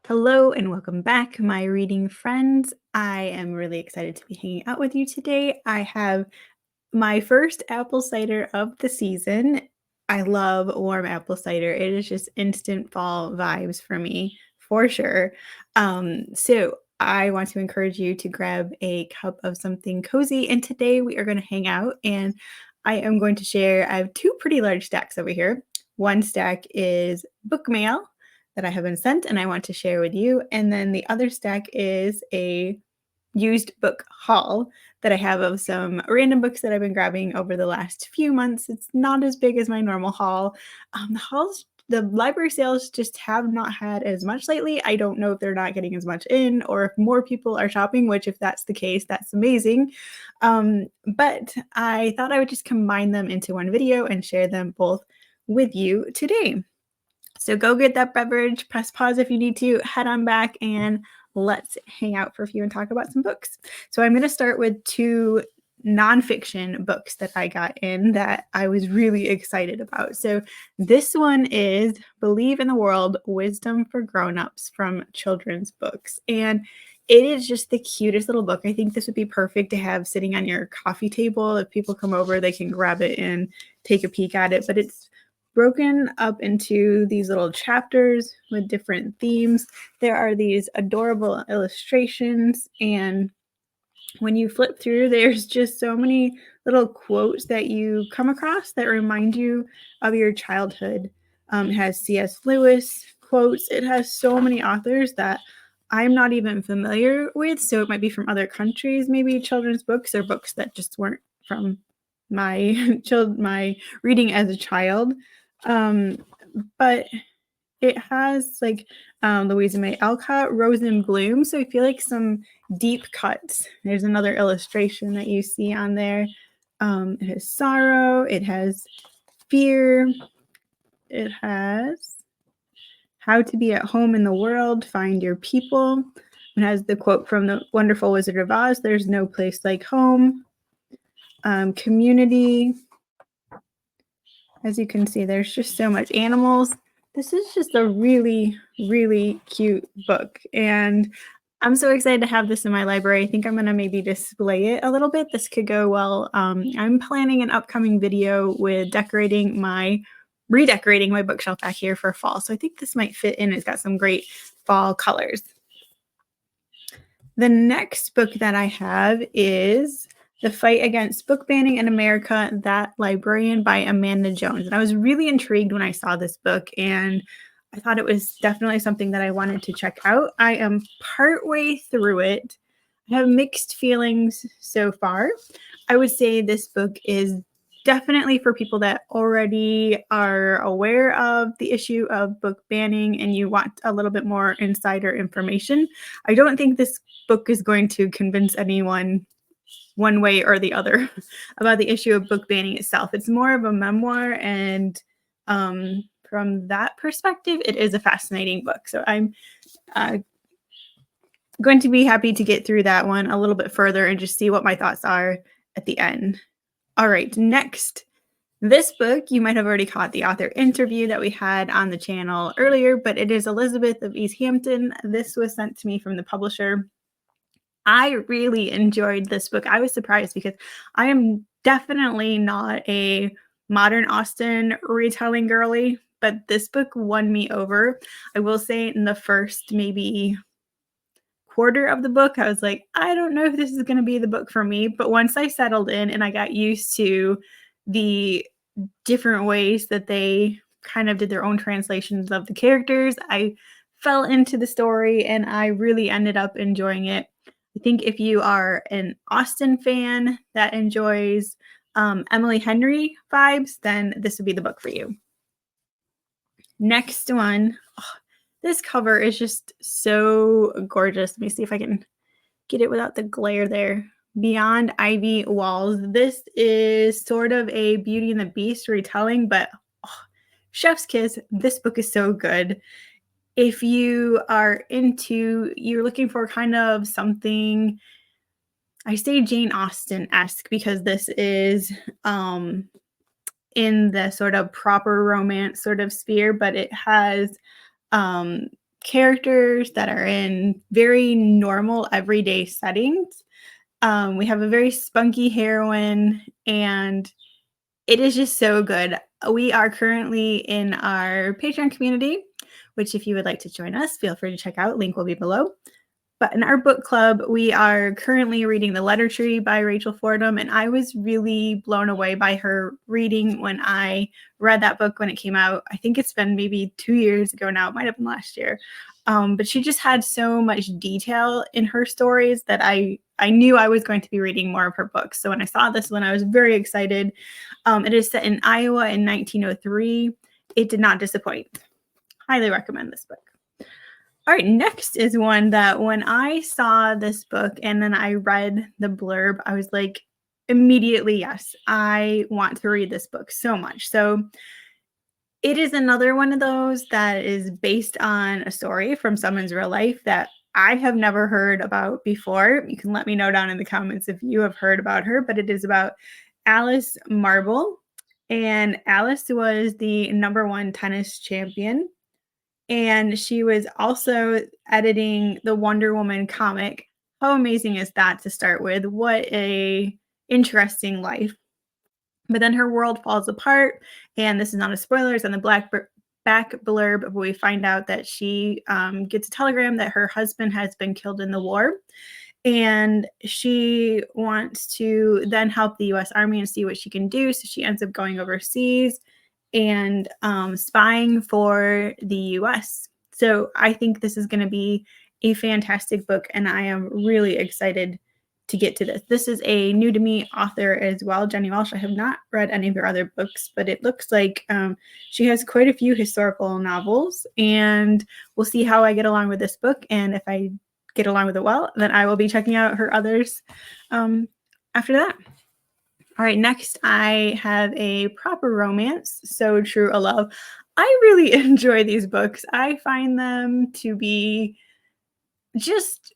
Hello and welcome back, my reading friends. I am really excited to be hanging out with you today. I have my first apple cider of the season. I love warm apple cider. It is just instant fall vibes for me, for sure. So I want to encourage you to grab a cup of something cozy. And today we are going to hang out and I am going to share. I have two pretty large stacks over here. One stack is book mail that I have been sent and I want to share with you. And then the other stack is a used book haul that I have of some random books that I've been grabbing over the last few months. It's not as big as my normal haul. The library sales just have not had as much lately. I don't know if they're not getting as much in or if more people are shopping, which if that's the case, that's amazing. But I thought I would just combine them into one video and share them both with you today. So go get that beverage, press pause if you need to, head on back, and let's hang out for a few and talk about some books. So I'm going to start with two nonfiction books that I got in that I was really excited about. So this one is Believe in the World: Wisdom for Grown-ups from Children's Books. And it is just the cutest little book. I think this would be perfect to have sitting on your coffee table. If people come over, they can grab it and take a peek at it. But it's broken up into these little chapters with different themes. There are these adorable illustrations, and when you flip through, there's just so many little quotes that you come across that remind you of your childhood. It has C.S. Lewis quotes. It has so many authors that I'm not even familiar with, so it might be from other countries, maybe children's books or books that just weren't from my my reading as a child. Um, but it has like Louisa May Alcott, Rose in Bloom. So I feel like some deep cuts. There's another illustration that you see on there. It has sorrow, it has fear, it has how to be at home in the world, find your people. It has the quote from the Wonderful Wizard of Oz: "There's no place like home." Community. As you can see, there's just so much animals. This is just a really, really cute book. And I'm so excited to have this in my library. I think I'm going to maybe display it a little bit. This could go well. I'm planning an upcoming video with redecorating my bookshelf back here for fall. So I think this might fit in. It's got some great fall colors. The next book that I have is The Fight Against Book Banning in America, That Librarian by Amanda Jones. And I was really intrigued when I saw this book, and I thought it was definitely something that I wanted to check out. I am partway through it. I have mixed feelings so far. I would say this book is definitely for people that already are aware of the issue of book banning and you want a little bit more insider information. I don't think this book is going to convince anyone one way or the other about the issue of book banning itself. It's more of a memoir, and from that perspective, it is a fascinating book. So I'm going to be happy to get through that one a little bit further and just see what my thoughts are at the end. All right, next. This book, you might have already caught the author interview that we had on the channel earlier, but it is Elizabeth of East Hampton. This was sent to me from the publisher. I really enjoyed this book. I was surprised because I am definitely not a modern Austen retelling girly, but this book won me over. I will say in the first maybe quarter of the book, I was like, I don't know if this is going to be the book for me. But once I settled in and I got used to the different ways that they kind of did their own translations of the characters, I fell into the story and I really ended up enjoying it. I think if you are an Austen fan that enjoys Emily Henry vibes, then this would be the book for you. Next one. Oh, this cover is just so gorgeous. Let me see if I can get it without the glare there. Beyond Ivy Walls. This is sort of a Beauty and the Beast retelling, but chef's kiss. This book is so good. If you are you're looking for kind of something, I say Jane Austen-esque because this is in the sort of proper romance sort of sphere, but it has characters that are in very normal everyday settings. We have a very spunky heroine, and it is just so good. We are currently in our Patreon community, which if you would like to join us, feel free to check out. Link will be below. But in our book club, we are currently reading The Letter Tree by Rachel Fordham, and I was really blown away by her reading when I read that book when it came out. I think it's been maybe 2 years ago now. It might have been last year. But she just had so much detail in her stories that I knew I was going to be reading more of her books. So when I saw this one, I was very excited. It is set in Iowa in 1903. It did not disappoint. Highly recommend this book. All right, next is one that when I saw this book and then I read the blurb, I was like, immediately, yes, I want to read this book so much. So it is another one of those that is based on a story from someone's real life that I have never heard about before. You can let me know down in the comments if you have heard about her, but it is about Alice Marble. And Alice was the #1 tennis champion. And she was also editing the Wonder Woman comic. How amazing is that to start with? What a interesting life. But then her world falls apart, and this is not a spoiler, it's on the back blurb, but we find out that she gets a telegram that her husband has been killed in the war, and she wants to then help the US Army and see what she can do, so she ends up going overseas and spying for the US. So I think this is going to be a fantastic book, and I am really excited to get to this. This is a new to me author as well, Jenny Walsh. I have not read any of her other books, but it looks like she has quite a few historical novels, and we'll see how I get along with this book. And if I get along with it well, then I will be checking out her others after that. All right, next I have a proper romance, So True a Love. I really enjoy these books. I find them to be just,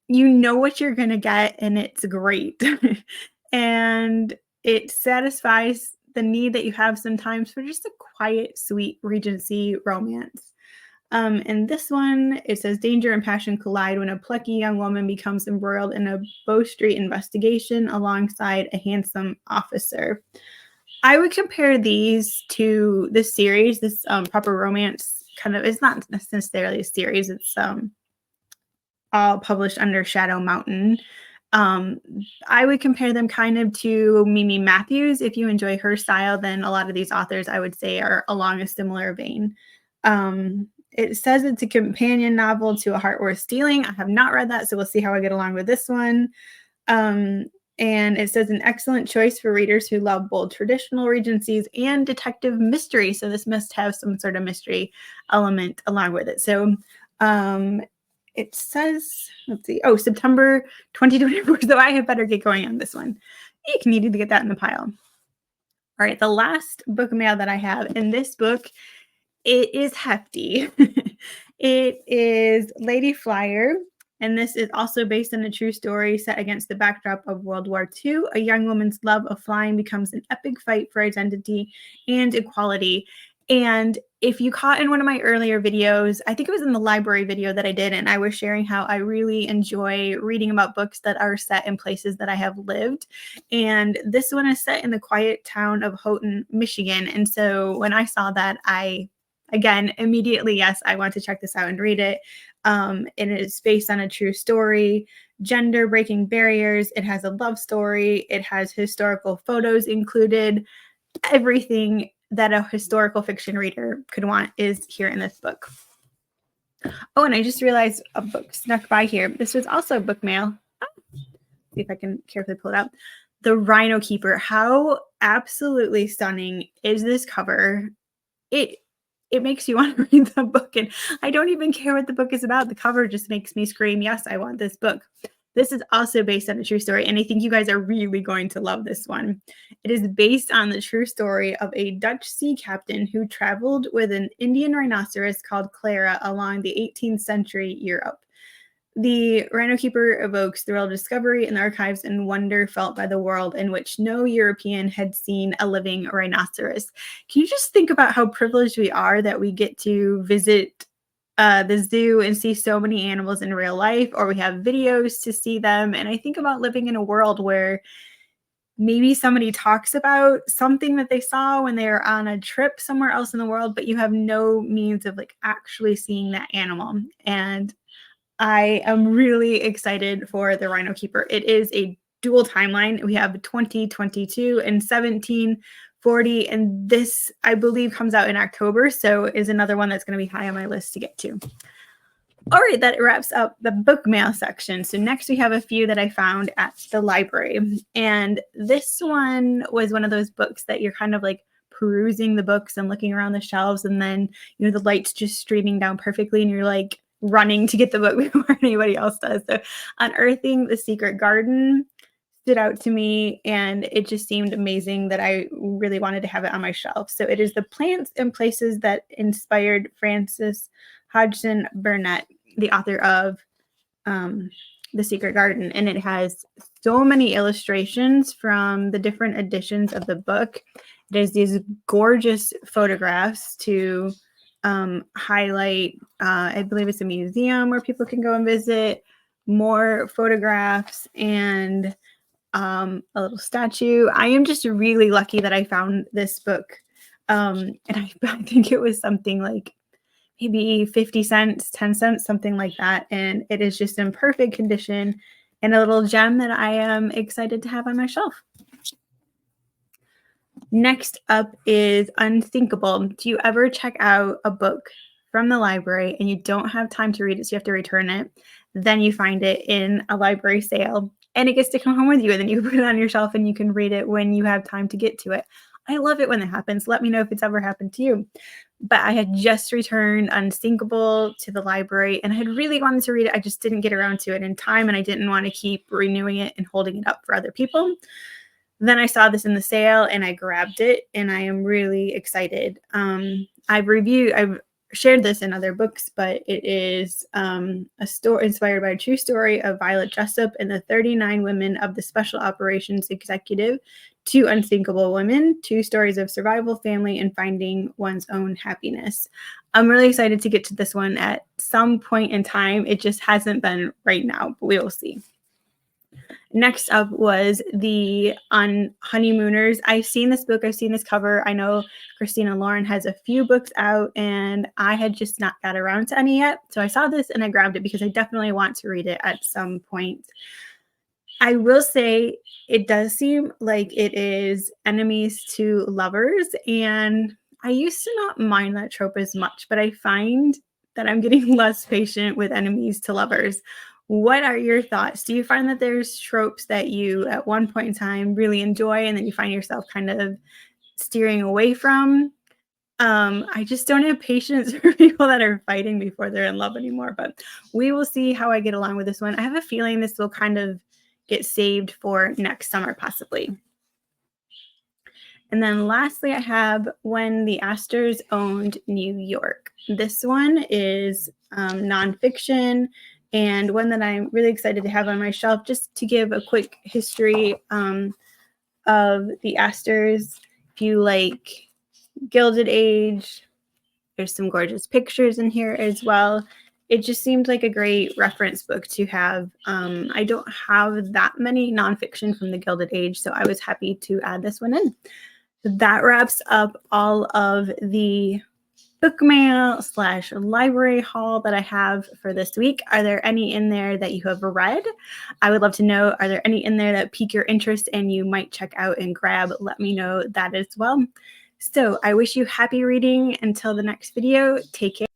you know what you're going to get, and it's great. And it satisfies the need that you have sometimes for just a quiet, sweet Regency romance. And this one, it says danger and passion collide when a plucky young woman becomes embroiled in a Bow Street investigation alongside a handsome officer. I would compare these to this series, this proper romance kind of, it's not necessarily a series, it's all published under Shadow Mountain. I would compare them kind of to Mimi Matthews. If you enjoy her style, then a lot of these authors I would say are along a similar vein. It says it's a companion novel to A Heart Worth Stealing. I have not read that, so we'll see how I get along with this one. And it says an excellent choice for readers who love bold traditional Regencies and detective mystery. So this must have some sort of mystery element along with it. So it says, let's see, September 2024. So I had better get going on this one. You needed to get that in the pile. All right, the last book mail that I have in this book, it is hefty. It is Lady Flyer, and this is also based on a true story set against the backdrop of World War II. A young woman's love of flying becomes an epic fight for identity and equality. And if you caught in one of my earlier videos, I think it was in the library video that I did, and I was sharing how I really enjoy reading about books that are set in places that I have lived. And this one is set in the quiet town of Houghton, Michigan. And so when I saw that, again, immediately, yes, I want to check this out and read it. It is based on a true story, gender breaking barriers. It has a love story. It has historical photos included. Everything that a historical fiction reader could want is here in this book. Oh, and I just realized a book snuck by here. This was also book mail. See if I can carefully pull it out. The Rhino Keeper. How absolutely stunning is this cover? It makes you want to read the book, and I don't even care what the book is about. The cover just makes me scream, yes, I want this book. This is also based on a true story, and I think you guys are really going to love this one. It is based on the true story of a Dutch sea captain who traveled with an Indian rhinoceros called Clara along the 18th century Europe. The Rhino Keeper evokes thrill of discovery in the archives and wonder felt by the world in which no European had seen a living rhinoceros. Can you just think about how privileged we are that we get to visit the zoo and see so many animals in real life, or we have videos to see them. And I think about living in a world where maybe somebody talks about something that they saw when they were on a trip somewhere else in the world, but you have no means of like actually seeing that animal. And I am really excited for the Rhino Keeper. It is a dual timeline. We have 2022 and 1740, and this, I believe, comes out in October, so is another one that's going to be high on my list to get to. All right, that wraps up the book mail section. So next we have a few that I found at the library. And this one was one of those books that you're kind of like perusing the books and looking around the shelves, and then, you know, the light's just streaming down perfectly and you're like running to get the book before anybody else does. So Unearthing the Secret Garden stood out to me, and it just seemed amazing that I really wanted to have it on my shelf. So it is the plants and places that inspired Frances Hodgson Burnett, the author of The Secret Garden. And it has so many illustrations from the different editions of the book. It has these gorgeous photographs to highlight, I believe it's a museum where people can go and visit, more photographs, and a little statue. I am just really lucky that I found this book. And I think it was something like maybe 50 cents, 10 cents, something like that. And it is just in perfect condition and a little gem that I am excited to have on my shelf. Next up is Unthinkable. Do you ever check out a book from the library and you don't have time to read it, so you have to return it? Then you find it in a library sale and it gets to come home with you, and then you put it on your shelf and you can read it when you have time to get to it. I love it when that happens. Let me know if it's ever happened to you. But I had just returned Unthinkable to the library and I had really wanted to read it. I just didn't get around to it in time, and I didn't want to keep renewing it and holding it up for other people. Then I saw this in the sale and I grabbed it, and I am really excited. I've shared this in other books, but it is a story inspired by a true story of Violet Jessup and the 39 women of the Special Operations Executive, Two Unthinkable Women, two stories of survival, family, and finding one's own happiness. I'm really excited to get to this one at some point in time. It just hasn't been right now, but we will see. Next up was the Honeymooners. I've seen this book. I've seen this cover. I know Christina Lauren has a few books out, and I had just not got around to any yet. So I saw this and I grabbed it because I definitely want to read it at some point. I will say it does seem like it is enemies to lovers, and I used to not mind that trope as much, but I find that I'm getting less patient with enemies to lovers. What are your thoughts? Do you find that there's tropes that you at one point in time really enjoy and then you find yourself kind of steering away from? I just don't have patience for people that are fighting before they're in love anymore, but we will see how I get along with this one. I have a feeling this will kind of get saved for next summer, possibly. And then lastly, I have When the Astors Owned New York. This one is nonfiction, and one that I'm really excited to have on my shelf. Just to give a quick history of the Astors. If you like Gilded Age, there's some gorgeous pictures in here as well. It just seemed like a great reference book to have. I don't have that many nonfiction from the Gilded Age, so I was happy to add this one in. That wraps up all of the book mail / library haul that I have for this week. Are there any in there that you have read? I would love to know. Are there any in there that pique your interest and you might check out and grab? Let me know that as well. So I wish you happy reading until the next video. Take care.